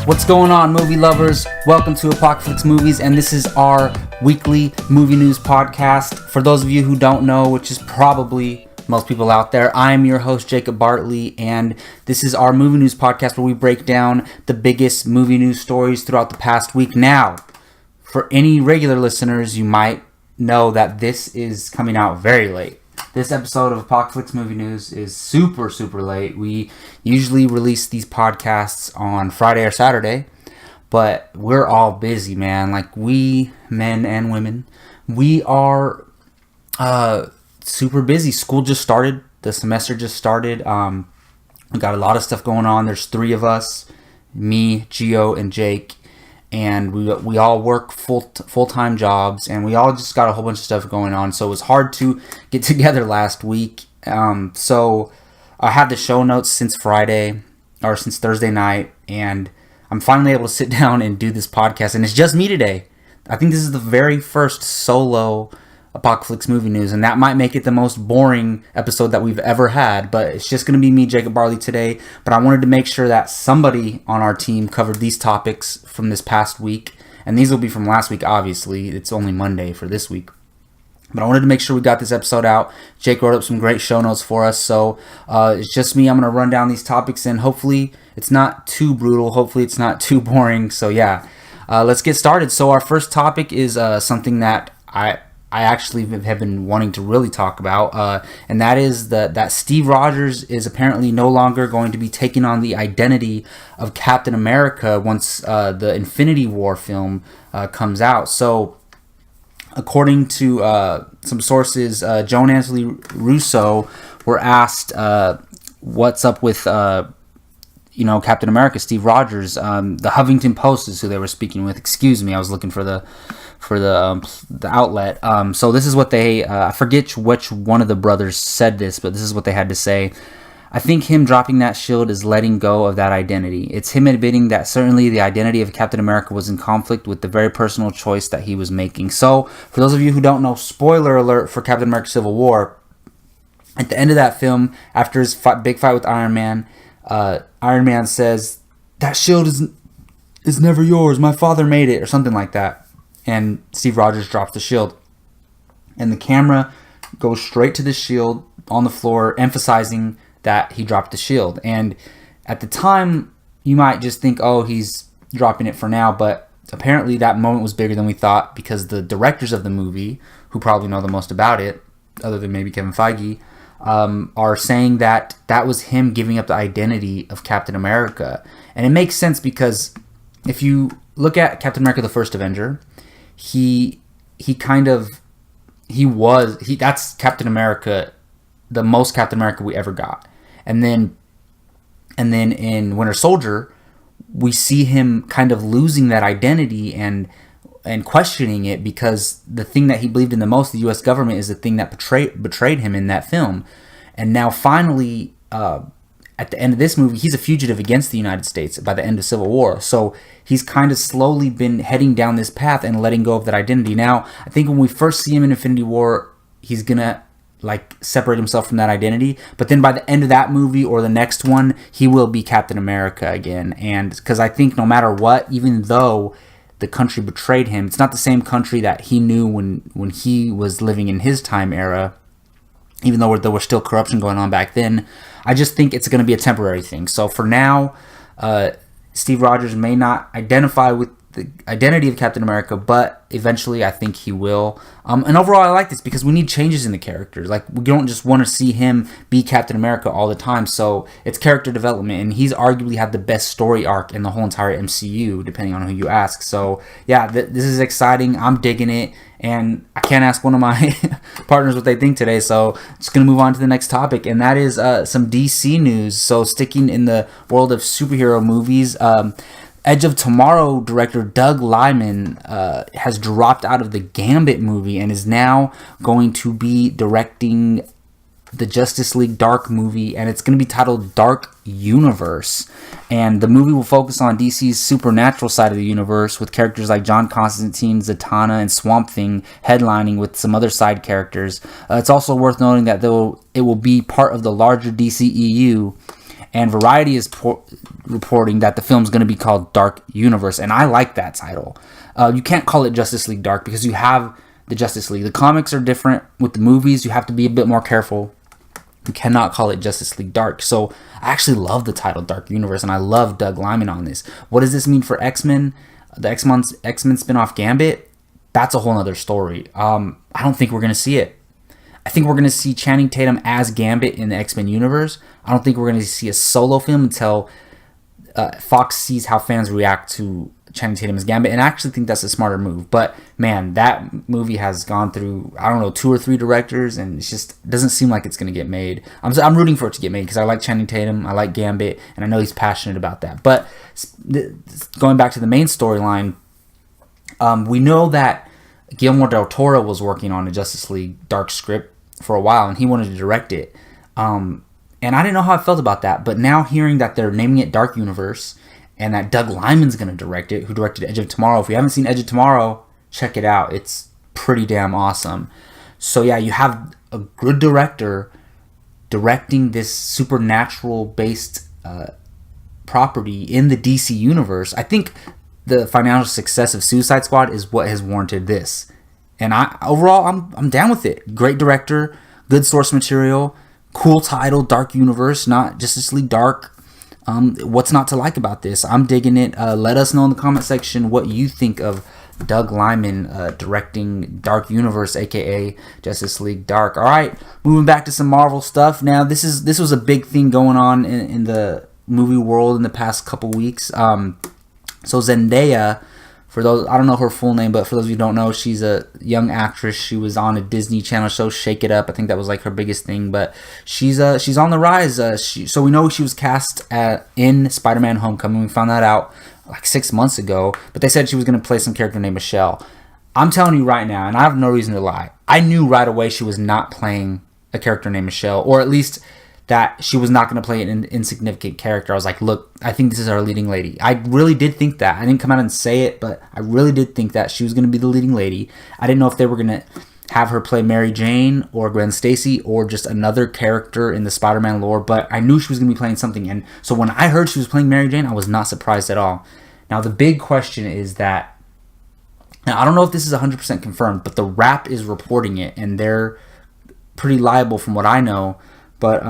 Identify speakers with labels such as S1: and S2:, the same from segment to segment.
S1: What's going on, movie lovers? Welcome to Apocalypse Movies, and this is our weekly movie news podcast. For those of you who don't know, which is probably most people out there, I'm your host, Jacob Bartley, and this is our movie news podcast where we break down the biggest movie news stories throughout the past week. Now, for any regular listeners, you might know that this is coming out very late. This episode of Apocalypse Movie News is super late. We usually release these podcasts on Friday or Saturday, but we're all busy, man. Like, we, men and women, we are super busy. School just started. The semester just started. We got a lot of stuff going on. There's three of us, me, Gio, and Jake. And we all work full-time jobs, and we all just got a whole bunch of stuff going on, so it was hard to get together last week. So I had the show notes since Thursday night, and I'm finally able to sit down and do this podcast, and it's just me today. I think this is the very first solo Apocalypse Movie News, and that might make it the most boring episode that we've ever had, but it's just going to be me, Jacob Bartley, today. But I wanted to make sure that somebody on our team covered these topics from this past week, and these will be from last week, obviously. It's only Monday for this week. But I wanted to make sure we got this episode out. Jake wrote up some great show notes for us, so it's just me. I'm going to run down these topics, and hopefully it's not too brutal. Hopefully it's not too boring. So yeah, let's get started. So our first topic is something that I actually have been wanting to really talk about, and that is that Steve Rogers is apparently no longer going to be taking on the identity of Captain America once the Infinity War film comes out. So, according to some sources, Joe and Anthony Russo were asked what's up with Captain America, Steve Rogers. The Huffington Post is who they were speaking with. Excuse me, I was looking for the outlet. So this is what they, I forget which one of the brothers said this, but this is what they had to say. I think him dropping that shield is letting go of that identity. It's him admitting that certainly the identity of Captain America was in conflict with the very personal choice that he was making. So, for those of you who don't know, spoiler alert for Captain America Civil War, at the end of that film, after his big fight with Iron Man says, "That shield is never yours, my father made it," or something like that. And Steve Rogers drops the shield. And the camera goes straight to the shield on the floor, emphasizing that he dropped the shield. And at the time, you might just think, oh, he's dropping it for now. But apparently that moment was bigger than we thought, because the directors of the movie, who probably know the most about it, other than maybe Kevin Feige, are saying that that was him giving up the identity of Captain America. And it makes sense, because if you look at Captain America the First Avenger, that's Captain America, the most Captain America we ever got. And then in Winter Soldier, we see him kind of losing that identity and questioning it, because the thing that he believed in the most, the U.S. government, is the thing that betrayed him in that film. And now finally, at the end of this movie, he's a fugitive against the United States by the end of Civil War. So he's kind of slowly been heading down this path and letting go of that identity. Now, I think when we first see him in Infinity War, he's going to separate himself from that identity. But then by the end of that movie or the next one, he will be Captain America again. And because I think no matter what, even though the country betrayed him, it's not the same country that he knew when he was living in his time era, even though there was still corruption going on back then. I just think it's going to be a temporary thing. So for now, Steve Rogers may not identify with the identity of Captain America, but eventually I think he will. And overall, I like this because we need changes in the characters. Like, we don't just want to see him be Captain America all the time. So it's character development, and he's arguably had the best story arc in the whole entire MCU, depending on who you ask. So yeah, this is exciting. I'm digging it, and I can't ask one of my partners what they think today. So just gonna move on to the next topic, and that is some DC news. So sticking in the world of superhero movies. Edge of Tomorrow director Doug Liman has dropped out of the Gambit movie and is now going to be directing the Justice League Dark movie, and it's going to be titled Dark Universe. And the movie will focus on DC's supernatural side of the universe, with characters like John Constantine, Zatanna, and Swamp Thing headlining with some other side characters. It's also worth noting that it will be part of the larger DCEU, And Variety is reporting that the film's going to be called Dark Universe, and I like that title. You can't call it Justice League Dark because you have the Justice League. The comics are different. With the movies, you have to be a bit more careful. You cannot call it Justice League Dark. So I actually love the title Dark Universe, and I love Doug Liman on this. What does this mean for X-Men? The X-Men spinoff Gambit? That's a whole other story. I don't think we're going to see it. I think we're going to see Channing Tatum as Gambit in the X-Men universe. I don't think we're going to see a solo film until Fox sees how fans react to Channing Tatum as Gambit, and I actually think that's a smarter move. But man, that movie has gone through, I don't know, 2 or 3 directors, and it just doesn't seem like it's going to get made. I'm rooting for it to get made because I like Channing Tatum, I like Gambit, and I know he's passionate about that. But going back to the main storyline, we know that Guillermo del Toro was working on a Justice League Dark script for a while, and he wanted to direct it. And I didn't know how I felt about that, but now hearing that they're naming it Dark Universe, and that Doug Liman's going to direct it, who directed Edge of Tomorrow. If you haven't seen Edge of Tomorrow, check it out. It's pretty damn awesome. So yeah, you have a good director directing this supernatural-based property in the DC universe. I think the financial success of Suicide Squad is what has warranted this. And overall, I'm down with it. Great director, good source material, cool title, Dark Universe, not Justice League Dark. What's not to like about this? I'm digging it. Let us know in the comment section what you think of Doug Liman directing Dark Universe, aka Justice League Dark. All right, moving back to some Marvel stuff. Now, this was a big thing going on in the movie world in the past couple weeks. So Zendaya, for those, I don't know her full name, but for those of you who don't know, she's a young actress. She was on a Disney Channel show, Shake It Up. I think that was like her biggest thing, but she's on the rise. So we know she was cast in Spider-Man Homecoming. We found that out like 6 months ago, but they said she was going to play some character named Michelle. I'm telling you right now, and I have no reason to lie, I knew right away she was not playing a character named Michelle, or at least that she was not going to play an insignificant character. I was like, look, I think this is our leading lady. I really did think that. I didn't come out and say it, but I really did think that she was going to be the leading lady. I didn't know if they were going to have her play Mary Jane or Gwen Stacy or just another character in the Spider-Man lore, but I knew she was going to be playing something. And so when I heard she was playing Mary Jane, I was not surprised at all. Now, the big question is that, now I don't know if this is 100% confirmed, but the Wrap is reporting it, and they're pretty liable from what I know. But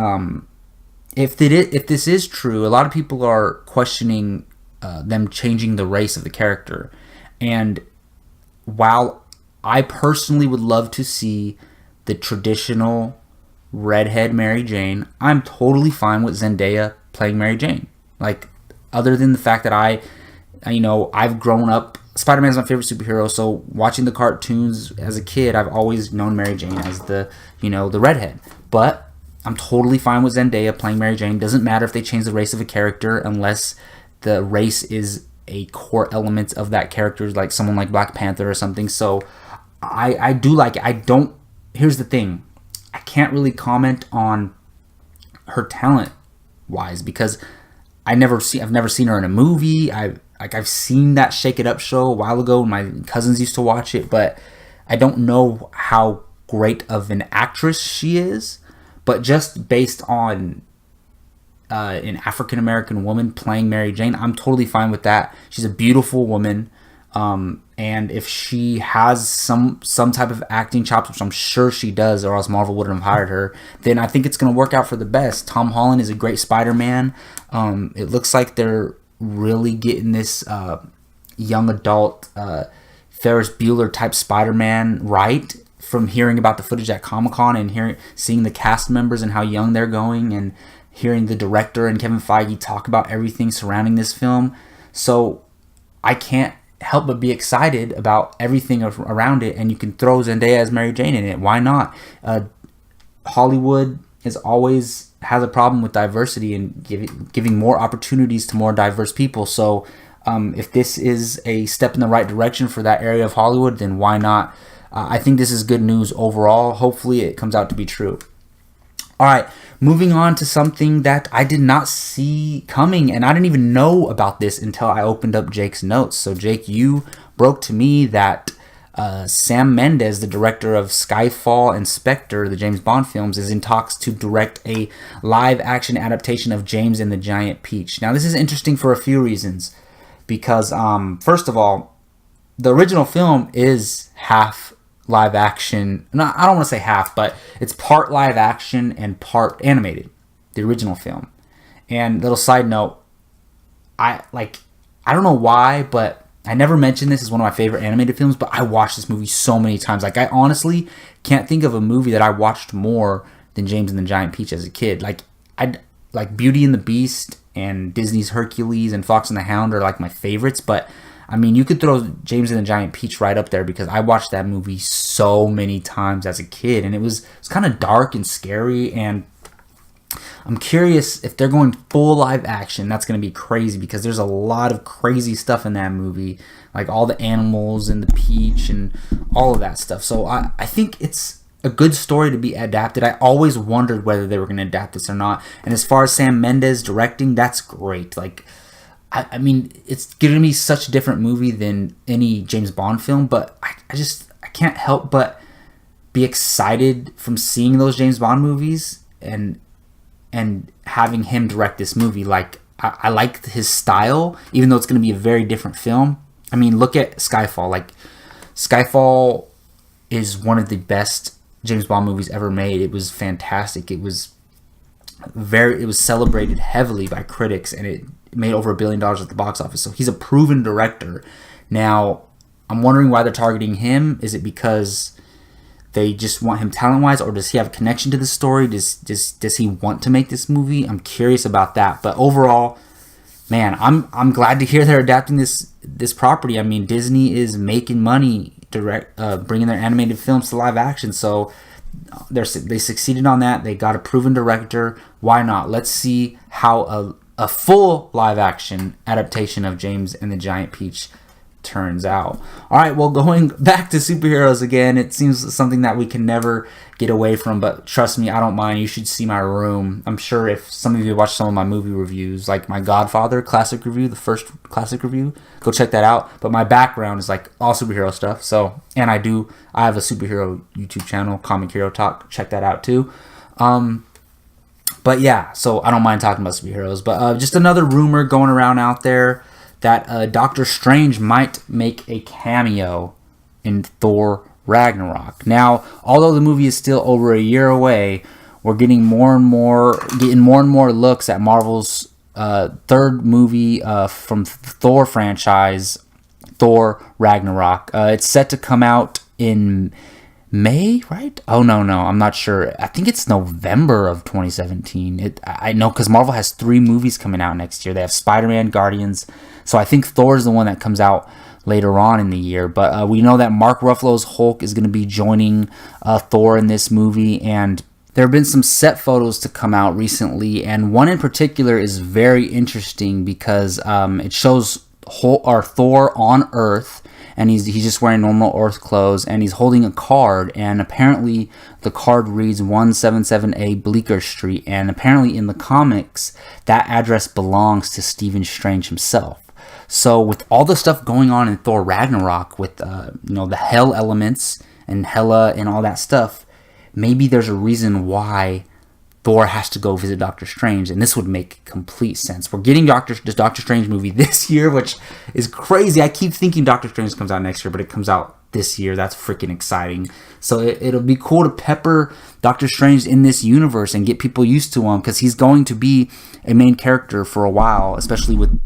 S1: if this is true, a lot of people are questioning them changing the race of the character. And while I personally would love to see the traditional redhead Mary Jane, I'm totally fine with Zendaya playing Mary Jane. Like, other than the fact that I've grown up, Spider-Man is my favorite superhero, so watching the cartoons as a kid, I've always known Mary Jane as the redhead. But I'm totally fine with Zendaya playing Mary Jane. Doesn't matter if they change the race of a character unless the race is a core element of that character, like someone like Black Panther or something. So I do like it. Here's the thing. I can't really comment on her talent wise because I've never seen her in a movie. I've seen that Shake It Up show a while ago when my cousins used to watch it, but I don't know how great of an actress she is. But just based on an African-American woman playing Mary Jane, I'm totally fine with that. She's a beautiful woman. And if she has some type of acting chops, which I'm sure she does, or else Marvel wouldn't have hired her, then I think it's going to work out for the best. Tom Holland is a great Spider-Man. It looks like they're really getting this young adult Ferris Bueller type Spider-Man right, from hearing about the footage at Comic-Con and seeing the cast members and how young they're going, and hearing the director and Kevin Feige talk about everything surrounding this film. So I can't help but be excited about everything around it, and you can throw Zendaya as Mary Jane in it. Why not? Hollywood always has a problem with diversity and giving more opportunities to more diverse people. So if this is a step in the right direction for that area of Hollywood, then why not? I think this is good news overall. Hopefully it comes out to be true. All right, moving on to something that I did not see coming, and I didn't even know about this until I opened up Jake's notes. So Jake, you broke to me that Sam Mendes, the director of Skyfall and Spectre, the James Bond films, is in talks to direct a live-action adaptation of James and the Giant Peach. Now, this is interesting for a few reasons. Because, first of all, the original film is half live action. No, I don't want to say half, but it's part live action and part animated. The original film. And little side note, I don't know why, but I never mentioned this as one of my favorite animated films, but I watched this movie so many times. Like, I honestly can't think of a movie that I watched more than James and the Giant Peach as a kid. Like Beauty and the Beast and Disney's Hercules and Fox and the Hound are like my favorites, but I mean, you could throw James and the Giant Peach right up there because I watched that movie so many times as a kid, and it's kind of dark and scary, and I'm curious if they're going full live action. That's going to be crazy because there's a lot of crazy stuff in that movie, like all the animals and the peach and all of that stuff. So I think it's a good story to be adapted. I always wondered whether they were going to adapt this or not. And as far as Sam Mendes directing, that's great. Like, I mean, it's going to be such a different movie than any James Bond film, but I can't help but be excited from seeing those James Bond movies and having him direct this movie. Like, I like his style, even though it's going to be a very different film. I mean, look at Skyfall. Like, Skyfall is one of the best James Bond movies ever made. It was fantastic. It was celebrated heavily by critics, and it made over $1 billion at the box office. So he's a proven director. Now, I'm wondering why they're targeting him. Is it because they just want him talent-wise, or does he have a connection to the story? Does he want to make this movie? I'm curious about that. But overall, man, I'm glad to hear they're adapting this property. I mean, Disney is making money bringing their animated films to live action, so they succeeded on that. They got a proven director. Why not? Let's see how a full live action adaptation of James and the Giant Peach turns out. Alright, well, going back to superheroes again, it seems something that we can never get away from, but trust me, I don't mind. You should see my room. I'm sure if some of you watch some of my movie reviews, like my Godfather classic review, the first classic review, go check that out. But my background is like all superhero stuff. So, and I have a superhero YouTube channel, Comic Hero Talk. Check that out too. But yeah, so I don't mind talking about superheroes. But just another rumor going around out there that Doctor Strange might make a cameo in Thor Ragnarok. Now, although the movie is still over a year away, we're getting more and more looks at Marvel's third movie from Thor franchise, Thor Ragnarok. It's set to come out in May, right? Oh, no, I'm not sure. I think it's November of 2017. I know because Marvel has 3 movies coming out next year. They have Spider-Man, Guardians. So I think Thor is the one that comes out later on in the year. But we know that Mark Ruffalo's Hulk is going to be joining Thor in this movie. And there have been some set photos to come out recently. And one in particular is very interesting because it shows Thor on Earth. And he's just wearing normal Earth clothes, and he's holding a card, and apparently the card reads 177A Bleecker Street, and apparently in the comics, that address belongs to Stephen Strange himself. So with all the stuff going on in Thor Ragnarok, with the hell elements, and Hela, and all that stuff, maybe there's a reason why Thor has to go visit Doctor Strange, and this would make complete sense. We're getting this Doctor Strange movie this year, which is crazy. I keep thinking Doctor Strange comes out next year, but it comes out this year. That's freaking exciting. So it'll be cool to pepper Doctor Strange in this universe and get people used to him, because he's going to be a main character for a while, especially with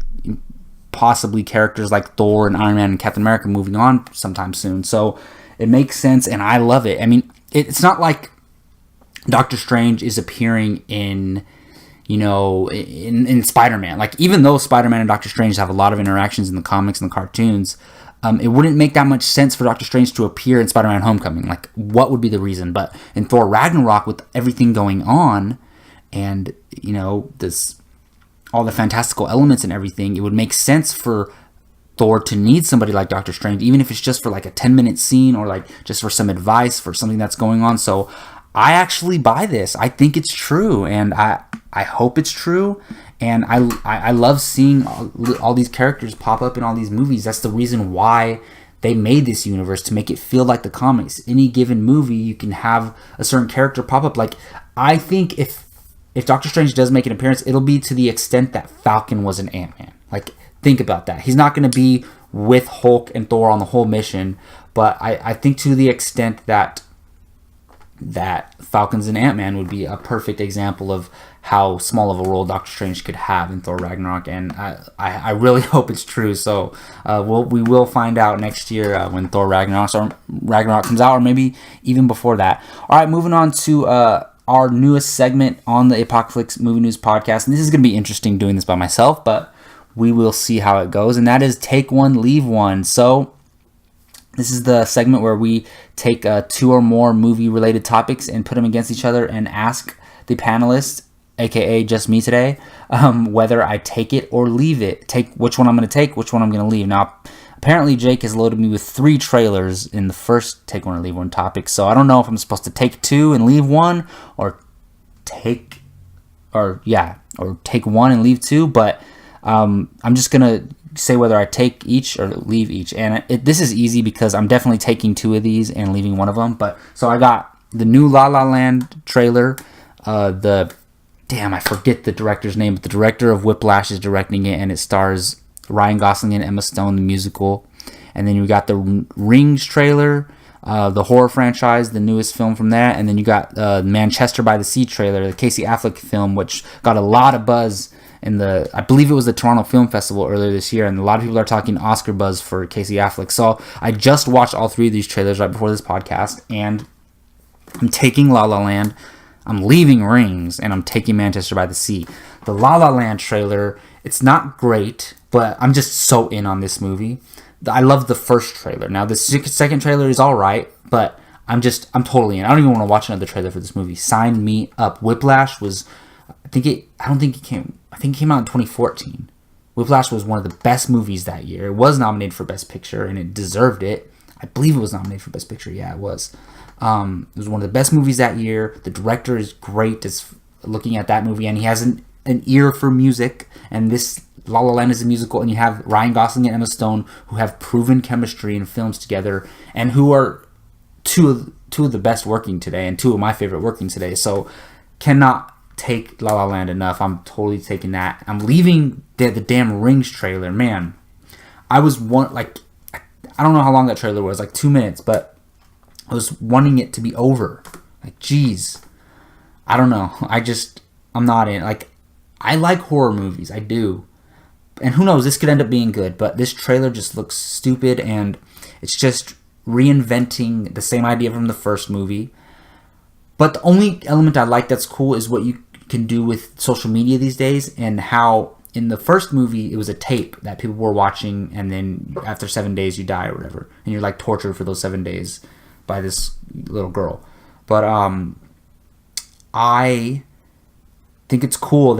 S1: possibly characters like Thor and Iron Man and Captain America moving on sometime soon. So it makes sense, and I love it. I mean, it's not like Doctor Strange is appearing in Spider-Man. Like, even though Spider-Man and Doctor Strange have a lot of interactions in the comics and the cartoons, it wouldn't make that much sense for Doctor Strange to appear in Spider-Man Homecoming. Like, what would be the reason? But in Thor Ragnarok, with everything going on, and all the fantastical elements and everything, it would make sense for Thor to need somebody like Doctor Strange, even if it's just for like a 10-minute scene, or like just for some advice for something that's going on. So I actually buy this. I think it's true, and I hope it's true. And I love seeing all these characters pop up in all these movies. That's the reason why they made this universe to make it feel like the comics. Any given movie, you can have a certain character pop up. Like, I think if Doctor Strange does make an appearance, it'll be to the extent that Falcon was an Ant-Man. Like, think about that. He's not going to be with Hulk and Thor on the whole mission, but I think to the extent that Falcon's and Ant-Man would be a perfect example of how small of a role Doctor Strange could have in Thor Ragnarok, and I really hope it's true. So we will find out next year when Thor Ragnarok comes out, or maybe even before that. All right, moving on to our newest segment on the Apocalypse Movie News Podcast, and this is going to be interesting doing this by myself, but we will see how it goes, and that is Take One, Leave One. So this is the segment where we take 2 or more movie-related topics and put them against each other and ask the panelists, aka just me today, whether I take it or leave it. Take which one I'm going to take, which one I'm going to leave. Now, apparently Jake has loaded me with 3 trailers in the first Take One or Leave One topic, so I don't know if I'm supposed to take 2 and leave 1, or take 1 and leave 2, but I'm just going to say whether I take each or leave each. And this is easy because I'm definitely taking 2 of these and leaving 1 of them. But so I got the new La La Land trailer. I forget the director's name, but the director of Whiplash is directing it, and it stars Ryan Gosling and Emma Stone, the musical. And then you got the Rings trailer, the horror franchise, the newest film from that. And then you got Manchester by the Sea trailer, the Casey Affleck film, which got a lot of buzz I believe it was the Toronto Film Festival earlier this year, and a lot of people are talking Oscar buzz for Casey Affleck. So I just watched all 3 of these trailers right before this podcast, and I'm taking La La Land, I'm leaving Rings, and I'm taking Manchester by the Sea. The La La Land trailer, it's not great, but I'm just so in on this movie. I love the first trailer. Now, the second trailer is alright, but I'm totally in. I don't even want to watch another trailer for this movie. Sign me up. Whiplash was, I think it came out in 2014. Whiplash was one of the best movies that year. It was nominated for Best Picture, and it deserved it. I believe it was nominated for Best Picture. Yeah, it was. It was one of the best movies that year. The director is great as looking at that movie, and he has an ear for music, and this La La Land is a musical, and you have Ryan Gosling and Emma Stone, who have proven chemistry in films together, and who are two of the best working today, and 2 of my favorite working today. So cannot take La La Land enough. I'm totally taking that. I'm leaving the damn Rings trailer. Man, I don't know how long that trailer was, like 2 minutes, but I was wanting it to be over. Like, geez, I don't know. I'm not in. Like, I like horror movies. I do. And who knows, this could end up being good, but this trailer just looks stupid, and it's just reinventing the same idea from the first movie. But the only element I like that's cool is what you can do with social media these days, and how in the first movie it was a tape that people were watching, and then after 7 days you die or whatever, and you're like tortured for those 7 days by this little girl. But I think it's cool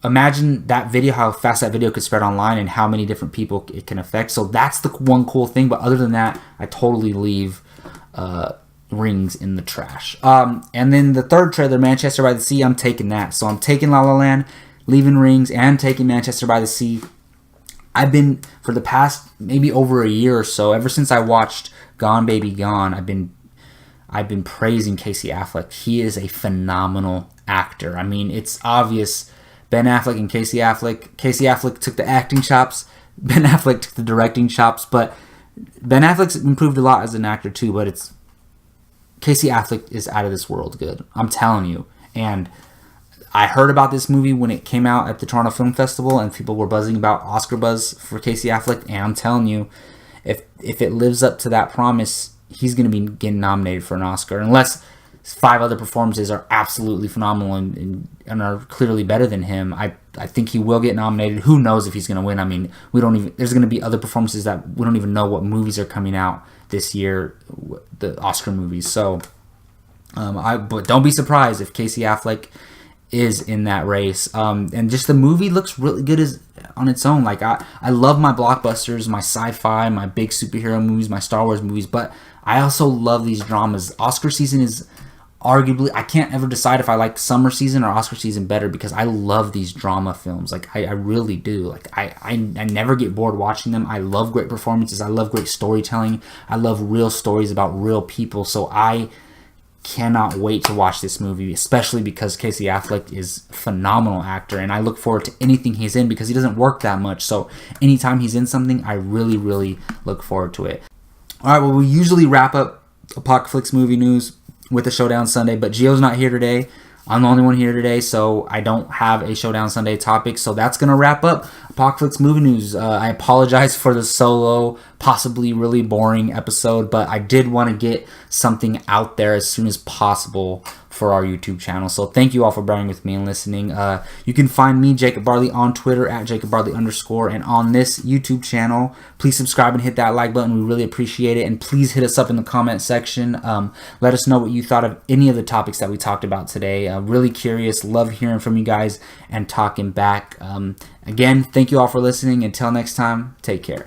S1: imagine that video, how fast that video could spread online, and how many different people it can affect. So that's the one cool thing. But other than that, I totally leave Rings in the trash. And then the third trailer, Manchester by the Sea, I'm taking that. So I'm taking La La Land, leaving Rings, and taking Manchester by the Sea. I've been, for the past maybe over a year or so, ever since I watched Gone Baby Gone, I've been praising Casey Affleck. He is a phenomenal actor. I mean, it's obvious. Ben Affleck and Casey Affleck. Casey Affleck took the acting chops. Ben Affleck took the directing chops. But Ben Affleck's improved a lot as an actor too, but Casey Affleck is out of this world good. I'm telling you. And I heard about this movie when it came out at the Toronto Film Festival, and people were buzzing about Oscar buzz for Casey Affleck. And I'm telling you, if it lives up to that promise, he's going to be getting nominated for an Oscar. Unless 5 other performances are absolutely phenomenal and are clearly better than him, I think he will get nominated. Who knows if he's going to win? I mean, there's going to be other performances that we don't even know what movies are coming out this year, the Oscar movies. So, but don't be surprised if Casey Affleck is in that race. And just the movie looks really good on its own. Like, I love my blockbusters, my sci-fi, my big superhero movies, my Star Wars movies, but I also love these dramas. Oscar season is arguably, I can't ever decide if I like summer season or Oscar season better because I love these drama films. Like, I really do. Like, I never get bored watching them. I love great performances. I love great storytelling. I love real stories about real people. So I cannot wait to watch this movie, especially because Casey Affleck is a phenomenal actor, and I look forward to anything he's in because he doesn't work that much. So anytime he's in something, I really, really look forward to it. All right, well, we usually wrap up Apocalypse movie news with a Showdown Sunday, but Gio's not here today. I'm the only one here today, so I don't have a Showdown Sunday topic. So that's going to wrap up Apocalypse movie news. I apologize for the solo, possibly really boring episode, but I did want to get something out there as soon as possible for our YouTube channel. So thank you all for bearing with me and listening. You can find me, Jacob Bartley, on Twitter at @JacobBartley_, and on this YouTube channel. Please subscribe and hit that like button. We really appreciate it. And please hit us up in the comment section. Let us know what you thought of any of the topics that we talked about today. Really curious. Love hearing from you guys and talking back. Again, thank you all for listening. Until next time, take care.